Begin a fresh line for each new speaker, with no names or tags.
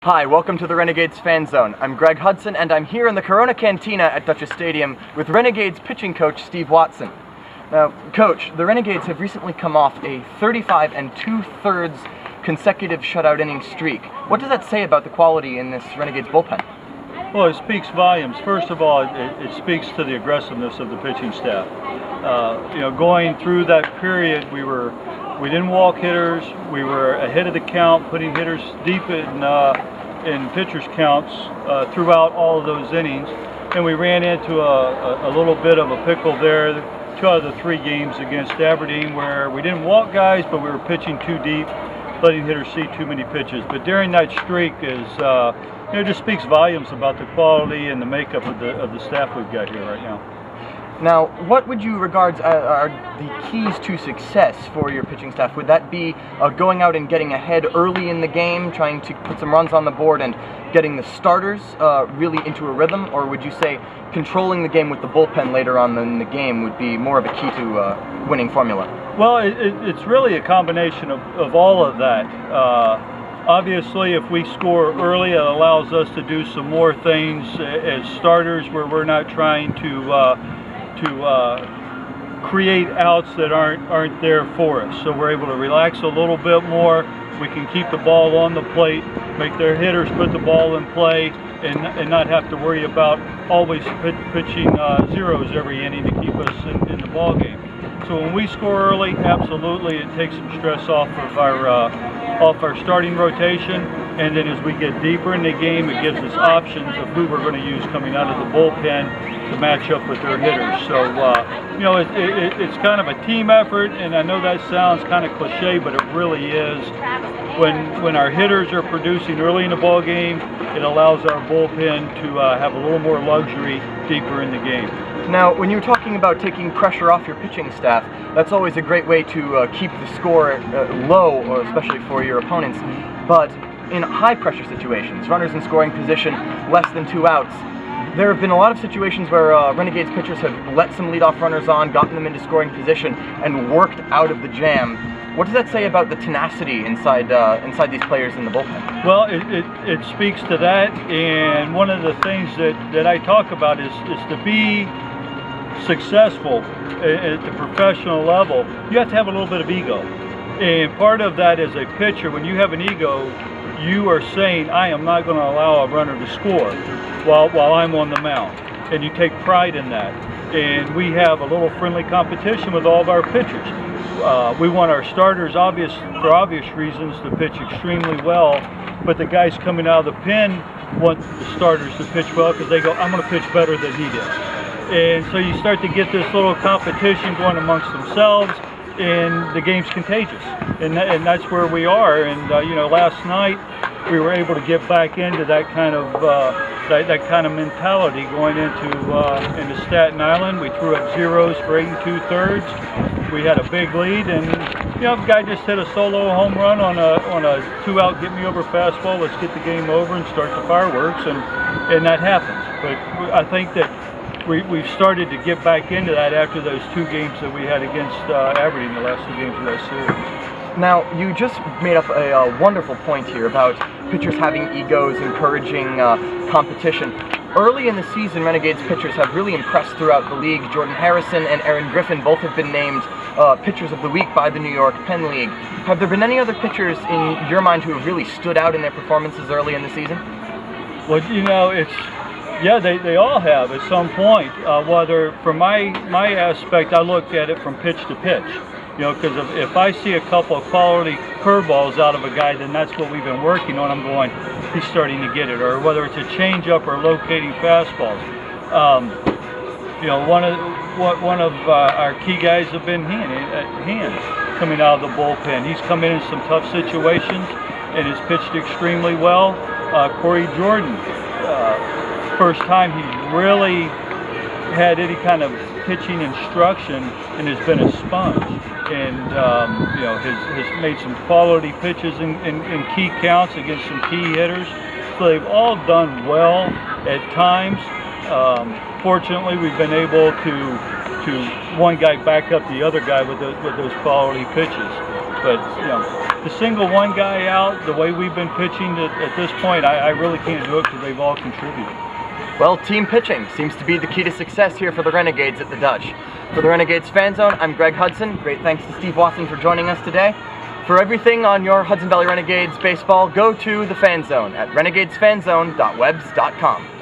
Hi, welcome to the Renegades Fan Zone. I'm Greg Hudson, and I'm here in the Corona Cantina at Dutchess Stadium with Renegades pitching coach Steve Watson. Now, Coach, the Renegades have recently come off a 35 2/3 consecutive shutout inning streak. What does that say about the quality in this Renegades bullpen?
Well, it speaks volumes. First of all, it speaks to the aggressiveness of the pitching staff. Going through that period, we didn't walk hitters. We were ahead of the count, putting hitters deep in pitchers' counts throughout all of those innings, and we ran into a little bit of a pickle there. 2 out of the 3 games against Aberdeen, where we didn't walk guys, but we were pitching too deep, letting hitters see too many pitches. But during that streak it just speaks volumes about the quality and the makeup of the staff we've got here right now.
Now, what would you regard are the keys to success for your pitching staff? Would that be going out and getting ahead early in the game, trying to put some runs on the board and getting the starters really into a rhythm? Or would you say controlling the game with the bullpen later on in the game would be more of a key to winning formula?
Well, it's really a combination of all of that. Obviously, if we score early, it allows us to do some more things as starters where we're not trying to create outs that aren't there for us. So we're able to relax a little bit more. We can keep the ball on the plate, make their hitters put the ball in play, and not have to worry about always pitching zeros every inning to keep us in the ball game. So when we score early, absolutely, it takes some stress off of our starting rotation, and then as we get deeper in the game, it gives us options of who we're going to use coming out of the bullpen to match up with their hitters. So it's kind of a team effort, and I know that sounds kind of cliche, but it really is. When our hitters are producing early in the ball game, it allows our bullpen to have a little more luxury deeper in the game.
Now, when you're talking about taking pressure off your pitching staff, that's always a great way to keep the score low, or especially for your opponents. But in high-pressure situations, runners in scoring position, less than 2 outs, there have been a lot of situations where Renegades pitchers have let some leadoff runners on, gotten them into scoring position, and worked out of the jam. What does that say about the tenacity inside these players in the bullpen?
Well, it speaks to that, and one of the things that I talk about is to be successful at the professional level, you have to have a little bit of ego. And part of that as a pitcher, when you have an ego, you are saying, I am not going to allow a runner to score while I'm on the mound. And you take pride in that. And we have a little friendly competition with all of our pitchers. We want our starters, for obvious reasons, to pitch extremely well, but the guys coming out of the pen want the starters to pitch well because they go, I'm going to pitch better than he did. And so you start to get this little competition going amongst themselves, and the game's contagious. And that's where we are. And last night we were able to get back into that kind of mentality going into Staten Island. We threw up zeros for 8 2/3. We had a big lead, and the guy just hit a solo home run on a 2-out get me over fastball. Let's get the game over and start the fireworks, and that happens. But I think that we've started to get back into that after those 2 games that we had against Aberdeen, the last 2 games of that series.
Now, you just made up a wonderful point here about pitchers having egos, encouraging competition. Early in the season, Renegades pitchers have really impressed throughout the league. Jordan Harrison and Aaron Griffin both have been named Pitchers of the Week by the New York Penn League. Have there been any other pitchers in your mind who have really stood out in their performances early in the season?
Well, they all have at some point. Whether from my aspect, I look at it from pitch to pitch. Because if I see a couple of quality curveballs out of a guy, then that's what we've been working on. I'm going, he's starting to get it. Or whether it's a changeup or locating fastballs. One of our key guys have been Hands coming out of the bullpen. He's come in some tough situations and has pitched extremely well. Corey Jordan. First time he's really had any kind of pitching instruction and has been a sponge, and has made some quality pitches in key counts against some key hitters. So they've all done well at times. Fortunately, we've been able to one guy back up the other guy with those quality pitches. But to single one guy out the way we've been pitching at this point, I really can't do it because they've all contributed.
Well, team pitching seems to be the key to success here for the Renegades at the Dutch. For the Renegades Fan Zone, I'm Greg Hudson. Great thanks to Steve Watson for joining us today. For everything on your Hudson Valley Renegades baseball, go to the Fan Zone at renegadesfanzone.webs.com.